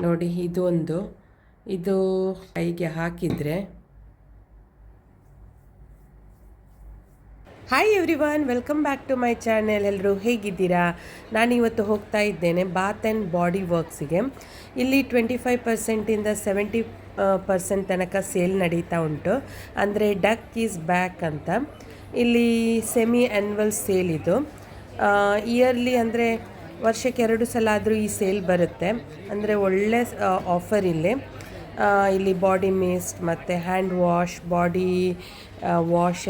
ನೋಡಿ ಇದು ಕೈಗೆ ಹಾಕಿದರೆ. Hi everyone, welcome back to my channel. ಎಲ್ಲರೂ ಹೇಗಿದ್ದೀರಾ? ನಾನಿವತ್ತು ಹೋಗ್ತಾ ಇದ್ದೇನೆ ಬಾತ್ ಆ್ಯಂಡ್ ಬಾಡಿ ವರ್ಕ್ಸಿಗೆ. ಇಲ್ಲಿ 25% 70% ತನಕ ಸೇಲ್ ನಡೀತಾ ಉಂಟು. ಅಂದರೆ ಡಕ್ ಈಸ್ ಬ್ಯಾಕ್ ಅಂತ. ಇಲ್ಲಿ ಸೆಮಿ ಆ್ಯನ್ಯುವಲ್ ಸೇಲ್ ಇದು. ಇಯರ್ಲಿ ಅಂದರೆ ವರ್ಷಕ್ಕೆ 2 ಸಲ ಆದರೂ ಈ ಸೇಲ್ ಬರುತ್ತೆ. ಅಂದರೆ ಒಳ್ಳೆ ಆಫರ್ ಇಲ್ಲಿ ಬಾಡಿ ಮಿಸ್ಟ್ ಮತ್ತು ಹ್ಯಾಂಡ್ ವಾಶ್, ಬಾಡಿ ವಾಶ್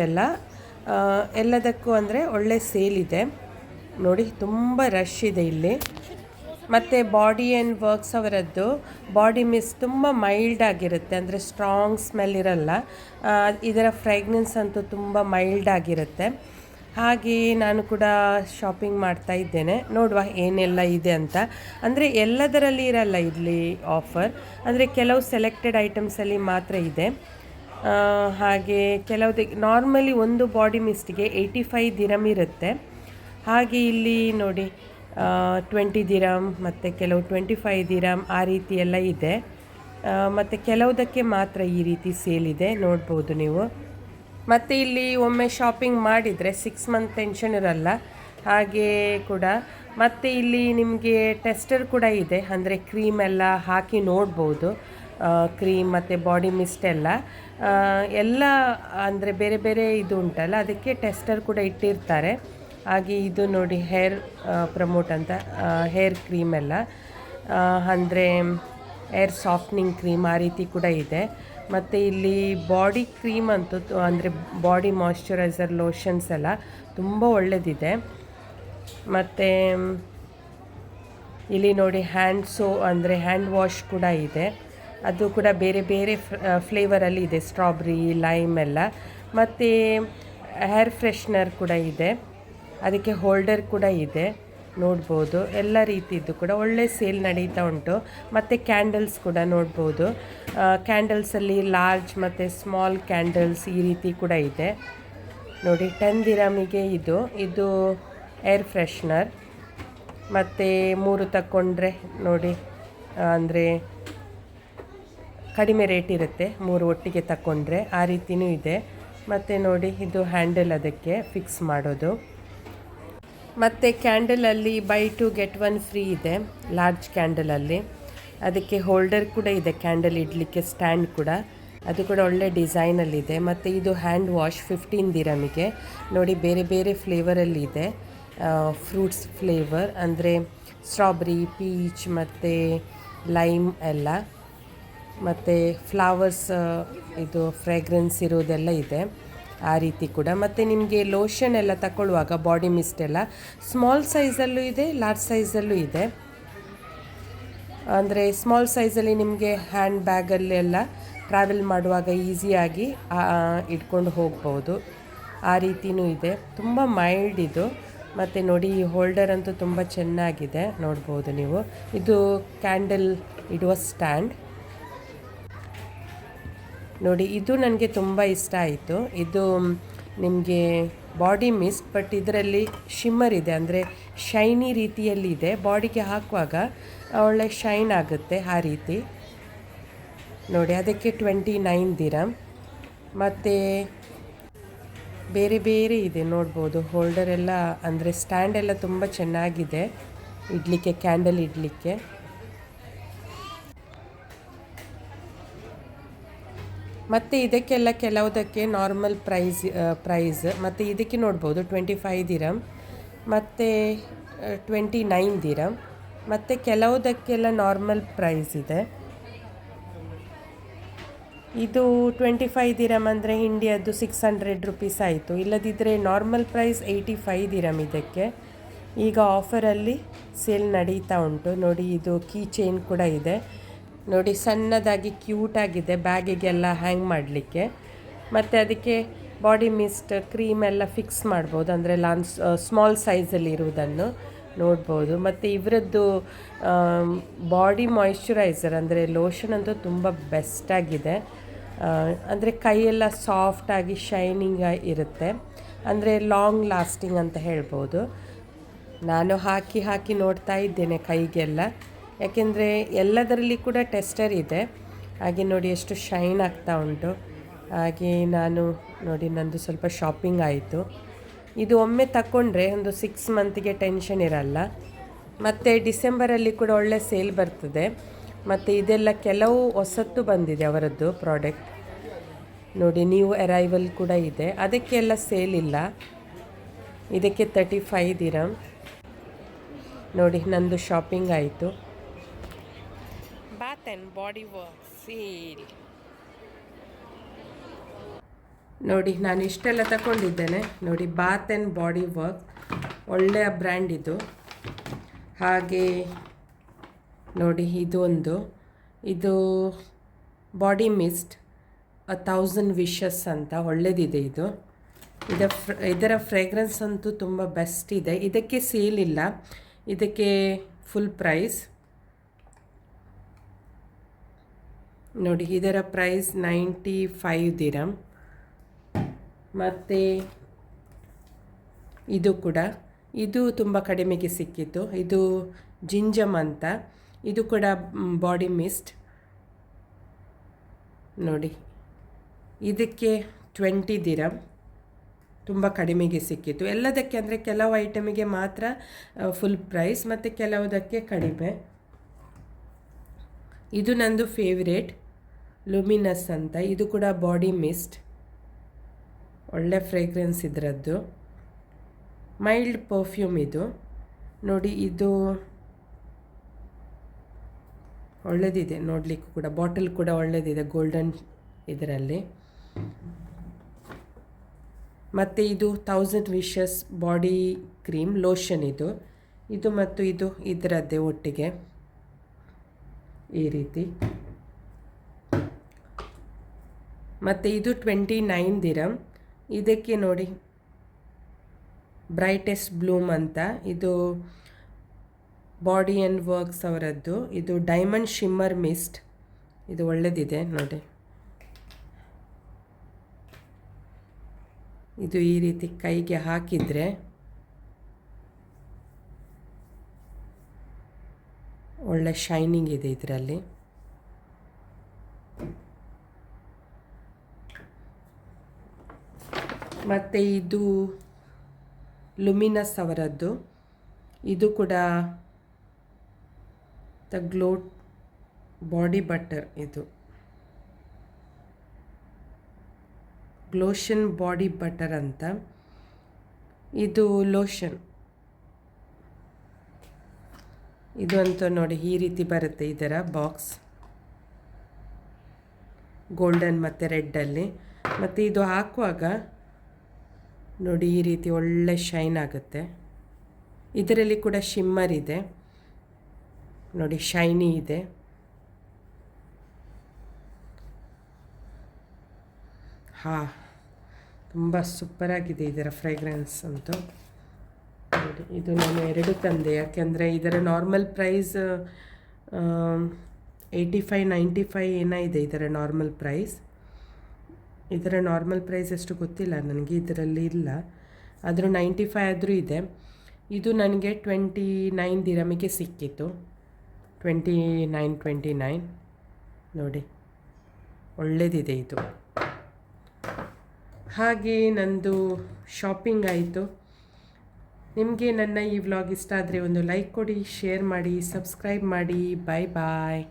ಎಲ್ಲದಕ್ಕೂ ಅಂದರೆ ಒಳ್ಳೆ ಸೇಲ್ ಇದೆ. ನೋಡಿ ತುಂಬ ರಶ್ ಇದೆ ಇಲ್ಲಿ. ಮತ್ತು ಬಾಡಿ ಆ್ಯಂಡ್ ವರ್ಕ್ಸ್ ಅವರದ್ದು ಬಾಡಿ ಮಿಸ್ಟ್ ತುಂಬ ಮೈಲ್ಡ್ ಆಗಿರುತ್ತೆ, ಅಂದರೆ ಸ್ಟ್ರಾಂಗ್ ಸ್ಮೆಲ್ ಇರಲ್ಲ. ಇದರ ಫ್ರೇಗ್ರೆನ್ಸ್ ಅಂತೂ ತುಂಬ ಮೈಲ್ಡ್ ಆಗಿರುತ್ತೆ. ಹಾಗೆ ನಾನು ಕೂಡ ಶಾಪಿಂಗ್ ಮಾಡ್ತಾ ಇದ್ದೇನೆ. ನೋಡುವ ಏನೆಲ್ಲ ಇದೆ ಅಂತ. ಅಂದರೆ ಎಲ್ಲದರಲ್ಲಿ ಇರಲ್ಲ ಇಲ್ಲಿ ಆಫರ್, ಅಂದರೆ ಕೆಲವು ಸೆಲೆಕ್ಟೆಡ್ ಐಟಮ್ಸಲ್ಲಿ ಮಾತ್ರ ಇದೆ. ಹಾಗೆ ಕೆಲವುದಕ್ಕೆ ನಾರ್ಮಲಿ ಒಂದು ಬಾಡಿ ಮಿಸ್ಟಿಗೆ 85 ದಿರಮ್ ಇರುತ್ತೆ. ಹಾಗೆ ಇಲ್ಲಿ ನೋಡಿ 20 ದಿರಮ್ ಮತ್ತು ಕೆಲವು 25 ದಿರಮ್ ಆ ರೀತಿ ಎಲ್ಲ ಇದೆ. ಮತ್ತು ಕೆಲವುದಕ್ಕೆ ಮಾತ್ರ ಈ ರೀತಿ ಸೇಲ್ ಇದೆ, ನೋಡ್ಬೋದು ನೀವು. ಮತ್ತು ಇಲ್ಲಿ ಒಮ್ಮೆ ಶಾಪಿಂಗ್ ಮಾಡಿದರೆ 6 ಮಂತ್ ಟೆನ್ಷನ್ ಇರಲ್ಲ. ಹಾಗೆ ಕೂಡ ಮತ್ತು ಇಲ್ಲಿ ನಿಮಗೆ ಟೆಸ್ಟರ್ ಕೂಡ ಇದೆ, ಅಂದರೆ ಕ್ರೀಮ್ ಎಲ್ಲ ಹಾಕಿ ನೋಡ್ಬೋದು. ಕ್ರೀಮ್ ಮತ್ತು ಬಾಡಿ ಮಿಸ್ಟ್ ಎಲ್ಲ ಅಂದರೆ ಬೇರೆ ಬೇರೆ ಇದು ಉಂಟಲ್ಲ, ಅದಕ್ಕೆ ಟೆಸ್ಟರ್ ಕೂಡ ಇಟ್ಟಿರ್ತಾರೆ. ಹಾಗೆ ಇದು ನೋಡಿ ಹೇರ್ ಪ್ರಮೋಟ್ ಅಂತ ಹೇರ್ ಕ್ರೀಮ್ ಅಂದರೆ ಹೇರ್ ಸಾಫ್ಟ್ನಿಂಗ್ ಕ್ರೀಮ್ ಆ ರೀತಿ ಕೂಡ ಇದೆ. ಮತ್ತು ಇಲ್ಲಿ ಬಾಡಿ ಕ್ರೀಮ್ ಅಂತೂ ಅಂದರೆ ಬಾಡಿ ಮಾಯ್ಶ್ಚರೈಸರ್ ಲೋಷನ್ಸ್ ಎಲ್ಲ ತುಂಬ ಒಳ್ಳೆಯದಿದೆ. ಮತ್ತು ಇಲ್ಲಿ ನೋಡಿ ಅಂದರೆ ಹ್ಯಾಂಡ್ ವಾಶ್ ಕೂಡ ಇದೆ. ಅದು ಕೂಡ ಬೇರೆ ಬೇರೆ ಫ್ಲೇವರಲ್ಲಿ ಇದೆ, ಸ್ಟ್ರಾಬೆರಿ, ಲೈಮ್ ಮತ್ತು ಹೇರ್ ಫ್ರೆಶ್ನರ್ ಕೂಡ ಇದೆ. ಅದಕ್ಕೆ ಹೋಲ್ಡರ್ ಕೂಡ ಇದೆ, ನೋಡ್ಬೋದು. ಎಲ್ಲ ರೀತಿಯದ್ದು ಕೂಡ ಒಳ್ಳೆ ಸೇಲ್ ನಡೀತಾ ಉಂಟು. ಮತ್ತು ಕ್ಯಾಂಡಲ್ಸ್ ಕೂಡ ನೋಡ್ಬೋದು. ಕ್ಯಾಂಡಲ್ಸಲ್ಲಿ ಲಾರ್ಜ್ ಮತ್ತು ಸ್ಮಾಲ್ ಕ್ಯಾಂಡಲ್ಸ್ ಈ ರೀತಿ ಕೂಡ ಇದೆ. ನೋಡಿ 10 ದಿರಮಿಗೆ ಇದು ಏರ್ ಫ್ರೆಶ್ನರ್. ಮತ್ತು 3 ತಗೊಂಡ್ರೆ ನೋಡಿ ಅಂದರೆ ಕಡಿಮೆ ರೇಟ್ ಇರುತ್ತೆ, 3 ಒಟ್ಟಿಗೆ ತಗೊಂಡ್ರೆ ಆ ರೀತಿಯೂ ಇದೆ. ಮತ್ತು ನೋಡಿ ಇದು ಹ್ಯಾಂಡಲ್ ಅದಕ್ಕೆ ಫಿಕ್ಸ್ ಮಾಡೋದು. ಮತ್ತು ಕ್ಯಾಂಡಲಲ್ಲಿ ಬೈ 2 get 1 ಫ್ರೀ ಇದೆ ಲಾರ್ಜ್ ಕ್ಯಾಂಡಲಲ್ಲಿ. ಅದಕ್ಕೆ ಹೋಲ್ಡರ್ ಕೂಡ ಇದೆ, ಕ್ಯಾಂಡಲ್ ಇಡಲಿಕ್ಕೆ ಸ್ಟ್ಯಾಂಡ್ ಕೂಡ, ಅದು ಕೂಡ ಒಳ್ಳೆ ಡಿಸೈನಲ್ಲಿದೆ. ಮತ್ತು ಇದು ಹ್ಯಾಂಡ್ ವಾಶ್ 15 ದಿರಮಿಗೆ. ನೋಡಿ ಬೇರೆ ಬೇರೆ ಫ್ಲೇವರಲ್ಲಿದೆ, ಫ್ರೂಟ್ಸ್ ಫ್ಲೇವರ್ ಅಂದರೆ ಸ್ಟ್ರಾಬೆರಿ, ಪೀಚ್ ಮತ್ತು ಲೈಮ್ ಮತ್ತು ಫ್ಲವರ್ಸ್ ಇದು ಫ್ರೇಗ್ರೆನ್ಸ್ ಇರೋದೆಲ್ಲ ಇದೆ ಆ ರೀತಿ ಕೂಡ. ಮತ್ತು ನಿಮಗೆ ಲೋಷನ್ ತಗೊಳ್ಳುವಾಗ ಬಾಡಿ ಮಿಸ್ಟ್ ಸ್ಮಾಲ್ ಸೈಜಲ್ಲೂ ಇದೆ, ಲಾರ್ಜ್ ಸೈಜಲ್ಲೂ ಇದೆ. ಅಂದರೆ ಸ್ಮಾಲ್ ಸೈಜಲ್ಲಿ ನಿಮಗೆ ಹ್ಯಾಂಡ್ ಬ್ಯಾಗಲ್ಲೆಲ್ಲ ಟ್ರಾವೆಲ್ ಮಾಡುವಾಗ ಈಸಿಯಾಗಿ ಇಟ್ಕೊಂಡು ಹೋಗ್ಬೋದು, ಆ ರೀತಿಯೂ ಇದೆ. ತುಂಬ ಮೈಲ್ಡ್ ಇದು. ಮತ್ತು ನೋಡಿ ಈ ಹೋಲ್ಡರ್ ಅಂತೂ ತುಂಬ ಚೆನ್ನಾಗಿದೆ, ನೋಡ್ಬೋದು ನೀವು. ಇದು ಕ್ಯಾಂಡಲ್ ಇಡುವ ಸ್ಟ್ಯಾಂಡ್ ನೋಡಿ. ಇದು ನನಗೆ ತುಂಬ ಇಷ್ಟ ಆಯಿತು. ಇದು ನಿಮಗೆ ಬಾಡಿ ಮಿಸ್ಟ್, ಬಟ್ ಇದರಲ್ಲಿ ಶಿಮ್ಮರ್ ಇದೆ, ಅಂದರೆ ಶೈನಿ ರೀತಿಯಲ್ಲಿ ಇದೆ. ಬಾಡಿಗೆ ಹಾಕುವಾಗ ಒಳ್ಳೆ ಶೈನ್ ಆಗುತ್ತೆ ಆ ರೀತಿ ನೋಡಿ. ಅದಕ್ಕೆ 29 ದಿರಮ್. ಮತ್ತು ಬೇರೆ ಬೇರೆ ಇದೆ, ನೋಡ್ಬೋದು. ಹೋಲ್ಡರ್ ಅಂದರೆ ಸ್ಟ್ಯಾಂಡ್ ತುಂಬ ಚೆನ್ನಾಗಿದೆ ಇಡಲಿಕ್ಕೆ, ಕ್ಯಾಂಡಲ್ ಇಡಲಿಕ್ಕೆ. ಮತ್ತು ಇದಕ್ಕೆಲ್ಲ ಕೆಲವುದಕ್ಕೆ ನಾರ್ಮಲ್ ಪ್ರೈಸ್ ಮತ್ತು ಇದಕ್ಕೆ ನೋಡ್ಬೋದು 25 ದಿರಮ್ ಮತ್ತು 29 ದಿರಮ್. ಮತ್ತು ಕೆಲವುದಕ್ಕೆಲ್ಲ ನಾರ್ಮಲ್ ಪ್ರೈಸ್ ಇದೆ. ಇದು 25 ದಿರಮ್ ಅಂದರೆ ಇಂಡಿಯಾದ್ದು 600 ರುಪೀಸ್ ಆಯಿತು. ಇಲ್ಲದಿದ್ದರೆ ನಾರ್ಮಲ್ ಪ್ರೈಸ್ 85 ದಿರಮ್ ಇದಕ್ಕೆ. ಈಗ ಆಫರಲ್ಲಿ ಸೇಲ್ ನಡೀತಾ ಉಂಟು ನೋಡಿ. ಇದು ಕೀ ಚೈನ್ ಕೂಡ ಇದೆ ನೋಡಿ, ಸಣ್ಣದಾಗಿ ಕ್ಯೂಟಾಗಿದೆ, ಬ್ಯಾಗಿಗೆಲ್ಲ ಹ್ಯಾಂಗ್ ಮಾಡಲಿಕ್ಕೆ. ಮತ್ತು ಅದಕ್ಕೆ ಬಾಡಿ ಮಿಸ್ಟ್ ಕ್ರೀಮ್ ಫಿಕ್ಸ್ ಮಾಡ್ಬೋದು, ಅಂದರೆ ಸ್ಮಾಲ್ ಸೈಜಲ್ಲಿ ಇರುವುದನ್ನು ನೋಡ್ಬೋದು. ಮತ್ತು ಇವರದ್ದು ಬಾಡಿ ಮಾಯ್ಶ್ಚರೈಸರ್ ಅಂದರೆ ಲೋಷನ್ ಅಂತೂ ತುಂಬ ಬೆಸ್ಟಾಗಿದೆ. ಅಂದರೆ ಕೈಯೆಲ್ಲ ಸಾಫ್ಟಾಗಿ ಶೈನಿಂಗ್ ಇರುತ್ತೆ, ಅಂದರೆ ಲಾಂಗ್ ಲಾಸ್ಟಿಂಗ್ ಅಂತ ಹೇಳ್ಬೋದು. ನಾನು ಹಾಕಿ ನೋಡ್ತಾ ಇದ್ದೇನೆ ಕೈಗೆಲ್ಲ. ಯಾಕೆಂದರೆ ಎಲ್ಲದರಲ್ಲಿ ಕೂಡ ಟೆಸ್ಟರ್ ಇದೆ. ಹಾಗೆ ನೋಡಿ ಎಷ್ಟು ಶೈನ್ ಆಗ್ತಾ ಉಂಟು. ಹಾಗೆ ನಾನು ನೋಡಿ ನಂದು ಸ್ವಲ್ಪ ಶಾಪಿಂಗ್ ಆಯಿತು. ಇದು ಒಮ್ಮೆ ತಗೊಂಡ್ರೆ ಒಂದು 6 ಮಂತಿಗೆ ಟೆನ್ಷನ್ ಇರಲ್ಲ. ಮತ್ತು ಡಿಸೆಂಬರಲ್ಲಿ ಕೂಡ ಒಳ್ಳೆ ಸೇಲ್ ಬರ್ತದೆ. ಮತ್ತು ಇದೆಲ್ಲ ಕೆಲವು ಹೊಸತ್ತು ಬಂದಿದೆ ಅವರದ್ದು ಪ್ರಾಡಕ್ಟ್ ನೋಡಿ, ನ್ಯೂ ಅರೈವಲ್ ಕೂಡ ಇದೆ. ಅದಕ್ಕೆಲ್ಲ ಸೇಲ್ ಇಲ್ಲ. ಇದಕ್ಕೆ 35 ದಿರಮ್. ನೋಡಿ ನಂದು ಶಾಪಿಂಗ್ ಆಯಿತು. Bath and body work sale ನೋಡಿ, ನಾನು ಇಷ್ಟೆಲ್ಲ ತಗೊಂಡಿದ್ದೇನೆ ನೋಡಿ. ಬಾತ್ ಆ್ಯಂಡ್ ಬಾಡಿ ವರ್ಕ್ ಒಳ್ಳೆಯ ಬ್ರ್ಯಾಂಡ್ ಇದು. ಹಾಗೆ ನೋಡಿ ಇದು ಬಾಡಿ ಮಿಸ್ಟ್ 1000 ವಿಶಸ್ ಅಂತ ಒಳ್ಳೆದಿದೆ ಇದು. ಇದರ ಫ್ರೇಗ್ರೆನ್ಸ್ ಅಂತೂ ತುಂಬ ಬೆಸ್ಟ್ ಇದೆ. ಇದಕ್ಕೆ ಸೇಲ್ ಇಲ್ಲ, ಇದಕ್ಕೆ ಫುಲ್ ಪ್ರೈಸ್ ನೋಡಿ. ಇದರ ಪ್ರೈಸ್ 95 ದಿರಮ್. ಮತ್ತು ಇದು ತುಂಬ ಕಡಿಮೆಗೆ ಸಿಕ್ಕಿತ್ತು. ಇದು ಜಿಂಜಮ್ ಅಂತ, ಇದು ಕೂಡ ಬಾಡಿ ಮಿಸ್ಟ್ ನೋಡಿ. ಇದಕ್ಕೆ 20 ದಿರಮ್, ತುಂಬ ಕಡಿಮೆಗೆ ಸಿಕ್ಕಿತ್ತು. ಎಲ್ಲದಕ್ಕೆ ಅಂದರೆ ಕೆಲವು ಐಟಮಿಗೆ ಮಾತ್ರ ಫುಲ್ ಪ್ರೈಸ್ ಮತ್ತು ಕೆಲವುದಕ್ಕೆ ಕಡಿಮೆ. ಇದು ನಂದು ಫೇವ್ರೇಟ್ ಲುಮಿನಸ್ ಅಂತ, ಇದು ಕೂಡ ಬಾಡಿ ಮಿಸ್ಟ್, ಒಳ್ಳೆ ಫ್ರೇಗ್ರೆನ್ಸ್ ಇದರದ್ದು, ಮೈಲ್ಡ್ ಪರ್ಫ್ಯೂಮ್ ಇದು ನೋಡಿ. ಇದು ಒಳ್ಳೆದಿದೆ ನೋಡಲಿಕ್ಕೂ ಕೂಡ, ಬಾಟಲ್ ಕೂಡ ಒಳ್ಳೆದಿದೆ ಗೋಲ್ಡನ್ ಇದರಲ್ಲಿ. ಮತ್ತು ಇದು 1000 ವಿಶಸ್ ಬಾಡಿ ಕ್ರೀಮ್ ಲೋಷನ್ ಇದು ಮತ್ತು ಇದು ಇದರದ್ದೇ ಒಟ್ಟಿಗೆ ಈ ರೀತಿ. ಮತ್ತು ಇದು 29 ದಿರಮ್. ಇದಕ್ಕೆ ನೋಡಿ ಬ್ರೈಟೆಸ್ಟ್ ಬ್ಲೂಮ್ ಅಂತ, ಇದು ಬಾಡಿ ಆ್ಯಂಡ್ ವರ್ಕ್ಸ್ ಅವರದ್ದು. ಇದು ಡೈಮಂಡ್ ಶಿಮ್ಮರ್ ಮಿಸ್ಟ್, ಇದು ಒಳ್ಳೆದಿದೆ ನೋಡಿ. ಇದು ಈ ರೀತಿ ಕೈಗೆ ಹಾಕಿದರೆ ಒಳ್ಳೆ ಶೈನಿಂಗ್ ಇದೆ ಇದರಲ್ಲಿ. ಮತ್ತು ಇದು ಲುಮಿನಸ್ ಅವರದ್ದು, ಇದು ಕೂಡ ದ ಗ್ಲೋ ಬಾಡಿ ಬಟರ್, ಇದು ಗ್ಲೋಷನ್ ಬಾಡಿ ಬಟರ್ ಅಂತ. ಇದು ಲೋಷನ್, ಇದು ಅಂತ ನೋಡಿ ಈ ರೀತಿ ಬರುತ್ತೆ ಇದರ ಬಾಕ್ಸ್, ಗೋಲ್ಡನ್ ಮತ್ತು ರೆಡ್ಡಲ್ಲಿ. ಮತ್ತು ಇದು ಹಾಕುವಾಗ ನೋಡಿ ಈ ರೀತಿ ಒಳ್ಳೆ ಶೈನ್ ಆಗುತ್ತೆ. ಇದರಲ್ಲಿ ಕೂಡ ಶಿಮ್ಮರ್ ಇದೆ ನೋಡಿ, ಶೈನಿ ಇದೆ. ತುಂಬ ಸೂಪರಾಗಿದೆ ಇದರ ಫ್ರೇಗ್ರೆನ್ಸ್ ಅಂತೂ ನೋಡಿ. ಇದು ನಾನು 2 ತಂದೆ, ಯಾಕೆಂದರೆ ಇದರ ನಾರ್ಮಲ್ ಪ್ರೈಸ್ 85-95 ಏನೋ ಇದೆ ಇದರ ನಾರ್ಮಲ್ ಪ್ರೈಸ್. ಇದರ ನಾರ್ಮಲ್ ಪ್ರೈಸ್ ಎಷ್ಟು ಗೊತ್ತಿಲ್ಲ ನನಗೆ, ಇದರಲ್ಲಿ ಇಲ್ಲ, ಆದರೂ 95 ಆದರೂ ಇದೆ. ಇದು ನನಗೆ 29 ದಿರಮಿಗೆ ಸಿಕ್ಕಿತ್ತು, 29 ನೋಡಿ, ಒಳ್ಳೆಯದಿದೆ ಇದು. ಹಾಗೆ ನಂದು ಶಾಪಿಂಗ್ ಆಯಿತು. ನಿಮಗೆ ನನ್ನ ಈ ವ್ಲಾಗ್ ಇಷ್ಟ ಆದರೆ ಒಂದು ಲೈಕ್ ಕೊಡಿ, ಶೇರ್ ಮಾಡಿ, ಸಬ್ಸ್ಕ್ರೈಬ್ ಮಾಡಿ. ಬಾಯ್ ಬಾಯ್.